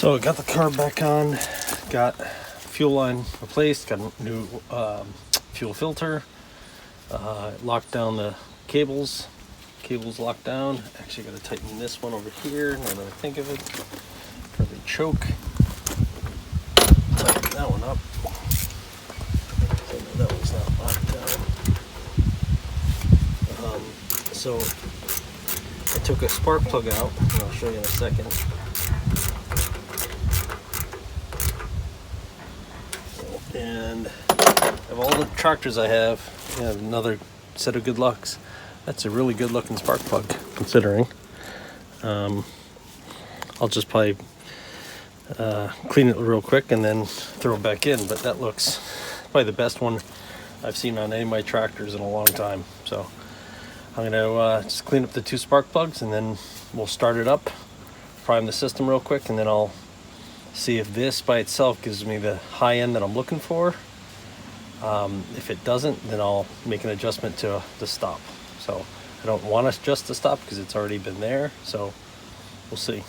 So I got the car back on, got fuel line replaced, got a new fuel filter, locked down the cables locked down. Actually got to tighten this one over here now that I think of it for the choke. Tighten that one up. So no, that one's not locked down. So I took a spark plug out, and I'll show you in a second. And of all the tractors I have another set of good lucks. That's a really good looking spark plug, considering. I'll just probably clean it real quick and then throw it back in, but that looks probably the best one I've seen on any of my tractors in a long time. So I'm gonna just clean up the two spark plugs, and then we'll start it up, prime the system real quick, and then I'll see if this by itself gives me the high end that I'm looking for. If it doesn't, then I'll make an adjustment to the stop. So I don't want to adjust the stop because it's already been there, so we'll see.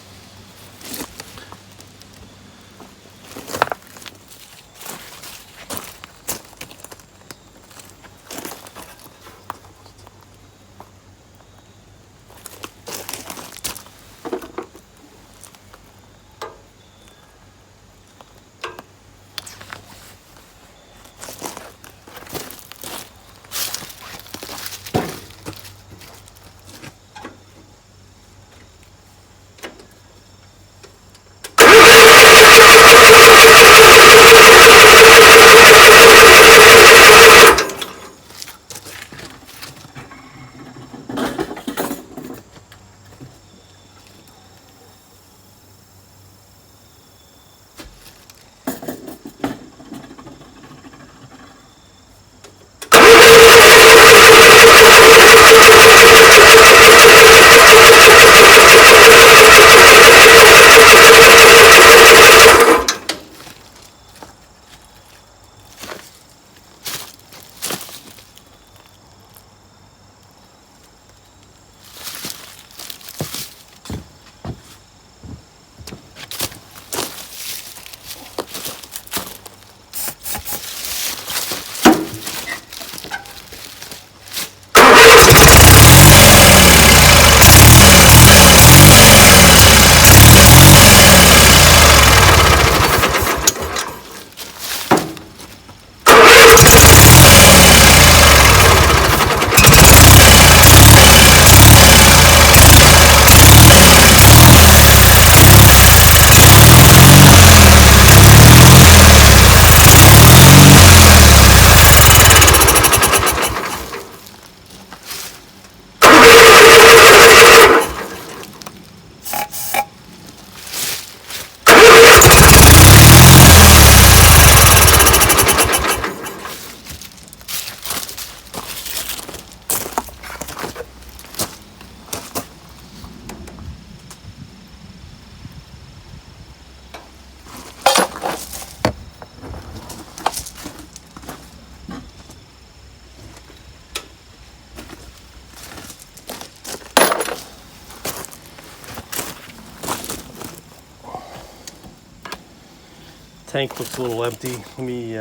Tank looks a little empty. Let me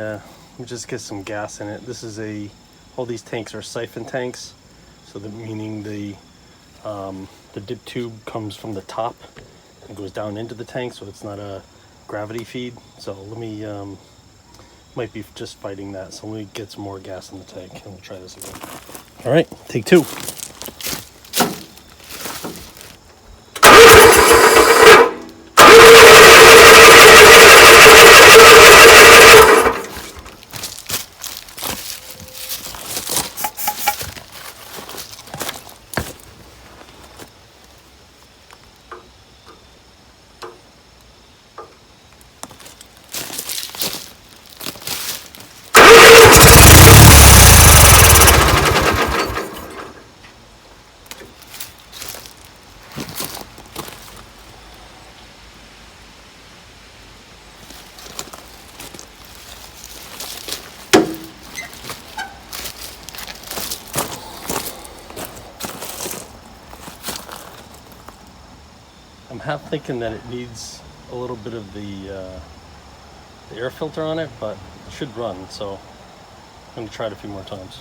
just get some gas in it. This is all these tanks are siphon tanks, so that meaning the dip tube comes from the top and goes down into the tank, so it's not a gravity feed. So let me might be just fighting that. So let me get some more gas in the tank, and we'll try this again. All right, take two. I'm half thinking that it needs a a little bit of the air filter on it, but it should run, so I'm going to try it a few more times.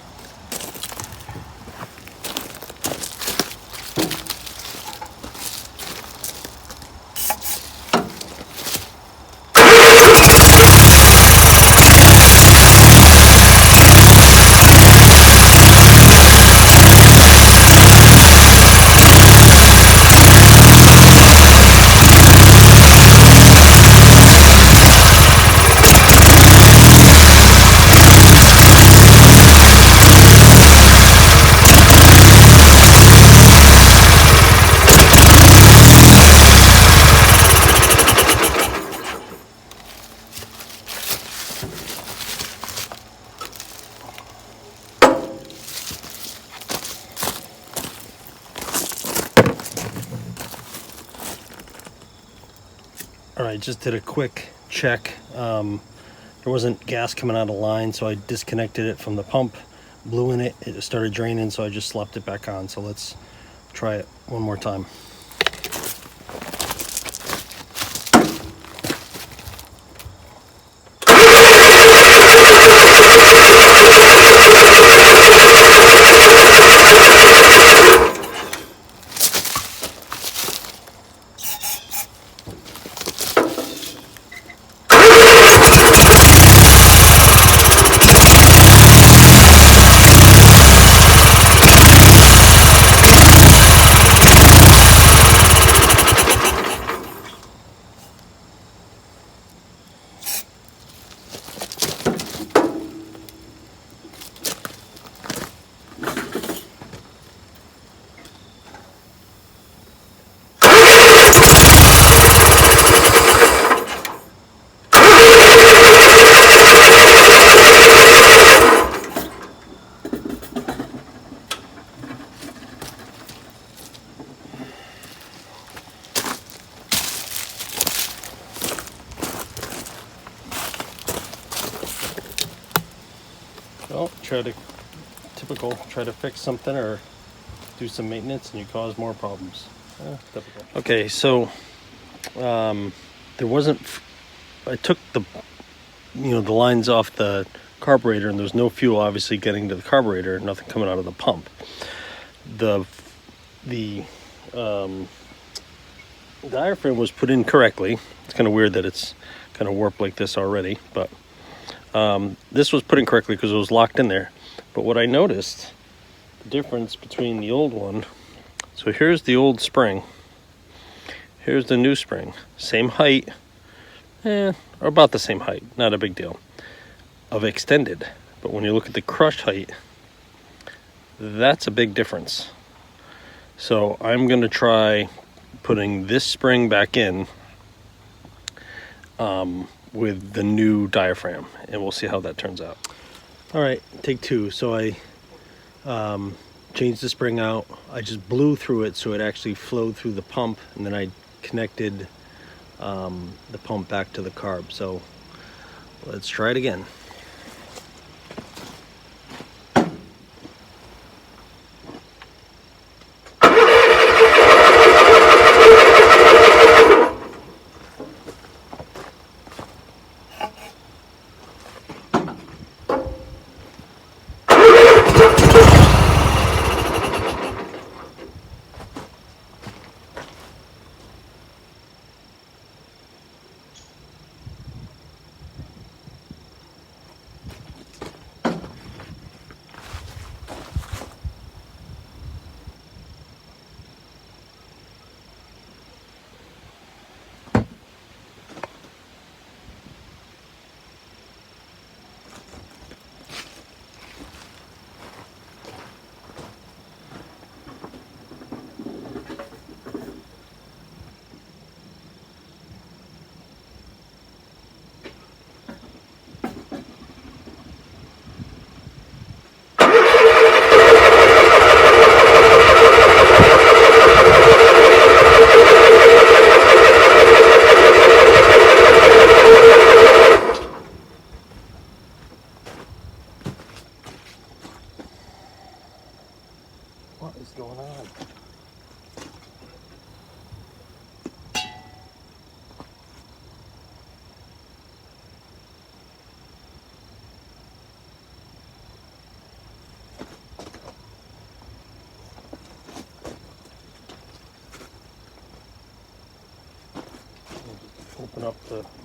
All right, just did a quick check. There wasn't gas coming out of line, so I disconnected it from the pump, blew in it, it started draining, so I just slapped it back on. So let's try it one more time. Well, try to fix something or do some maintenance and you cause more problems. Typical. Okay, so there wasn't, I took the lines off the carburetor and there was no fuel obviously getting to the carburetor, nothing coming out of the pump. The diaphragm was put in correctly. It's kind of weird that it's kind of warped like this already, but this was put in correctly because it was locked in there. But what I noticed, the difference between the old one, so here's the old spring, here's the new spring, same height, or about the same height, not a big deal, of extended. But when you look at the crush height, that's a big difference. So I'm going to try putting this spring back in with the new diaphragm, and we'll see how that turns out. All right, take two. So I changed the spring out. I just blew through it so it actually flowed through the pump, and then I connected the pump back to the carb. So let's try it again.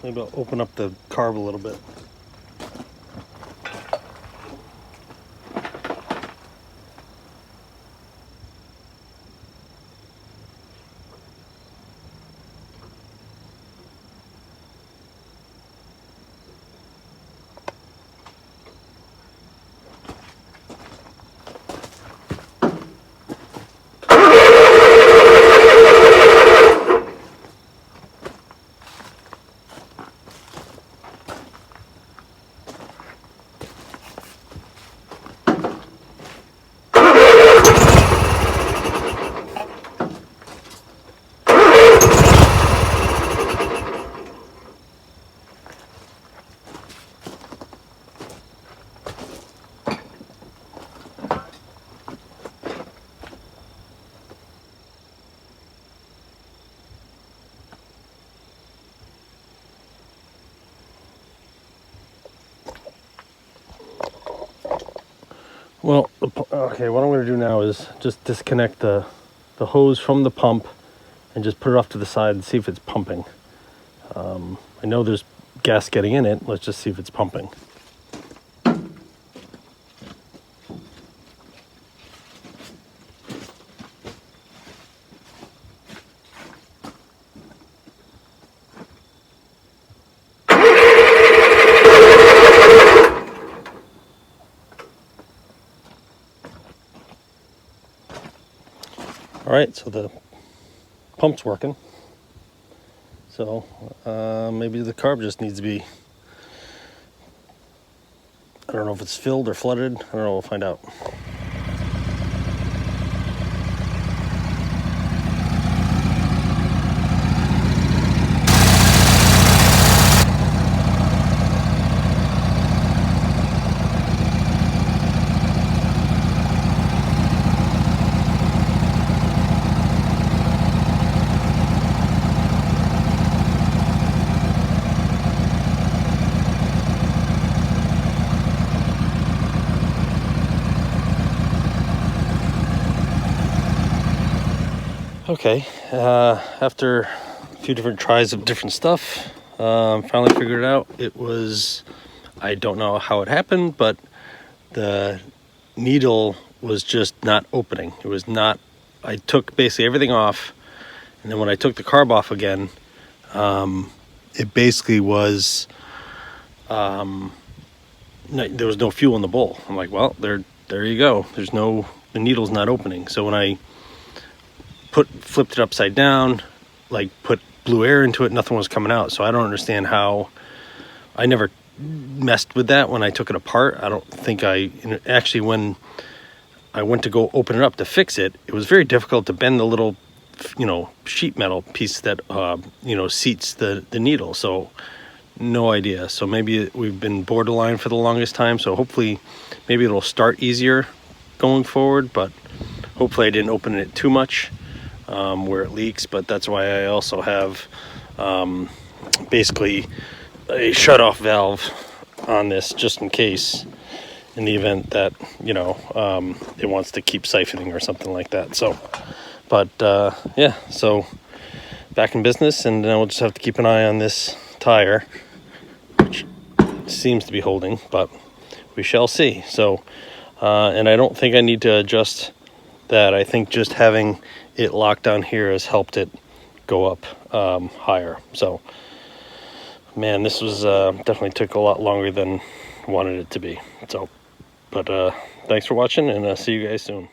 maybe I'll open up the carb a little bit. Well, okay, what I'm going to do now is just disconnect the hose from the pump and just put it off to the side and see if it's pumping. I know there's gas getting in it. Let's just see if it's pumping. All right, so the pump's working. So maybe the carb just needs to be, I don't know if it's filled or flooded. I don't know, we'll find out. Okay, after a few different tries of different stuff, finally figured it out. It was, I don't know how it happened, but the needle was just not opening. It was not, I took basically everything off, and then when I took the carb off again, it basically was, there was no fuel in the bowl. I'm like, well, there you go. The needle's not opening. So when I flipped it upside down, like put blue air into it, nothing was coming out. So I don't understand how, I never messed with that when I took it apart. I don't think actually when I went to go open it up to fix it, it was very difficult to bend the little, sheet metal piece that, seats the needle. So no idea. So maybe we've been borderline for the longest time. So hopefully maybe it'll start easier going forward, but hopefully I didn't open it too much. Where it leaks, but that's why I also have basically a shut-off valve on this, just in case, in the event that it wants to keep siphoning or something like that. So, but yeah, so back in business, and then we'll just have to keep an eye on this tire, which seems to be holding, but we shall see. So, and I don't think I need to adjust that. I think just having it locked down here has helped it go up higher. So, man, this was definitely took a lot longer than I wanted it to be. So, but thanks for watching, and see you guys soon.